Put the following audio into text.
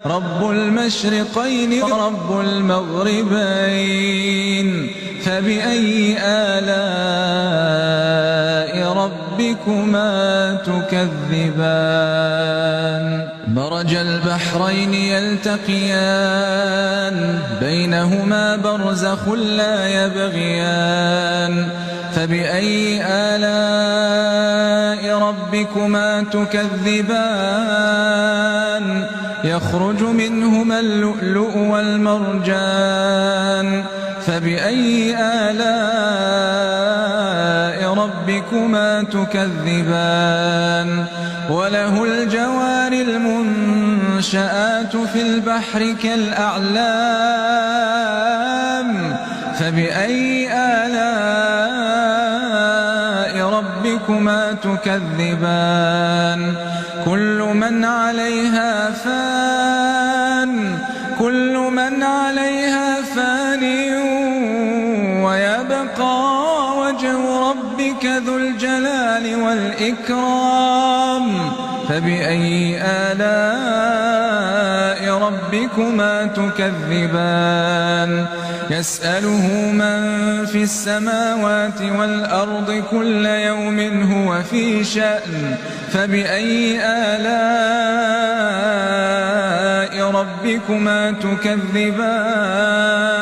رب المشرقين ورب المغربين، فبأي آلاء ربكما تكذبان؟ مرج البحرين يلتقيان بينهما برزخ لا يبغيان، فبأي آلاء ربكما تكذبان؟ يخرج منهما اللؤلؤ والمرجان، فبأي آلاء ربكما تكذبان؟ وله الجوار المنشآت في البحر كالأعلام، فبأي آلاء ربكما تكذبان؟ كل من عليها فان، كل من عليها فان، ويبقى وجه ربك ذو الجلال والإكرام، فبأي آلاء ربكما تكذبان؟ يسأله من في السماوات والأرض كل يوم هو في شأن، فبأي آلاء ربكما تكذبان؟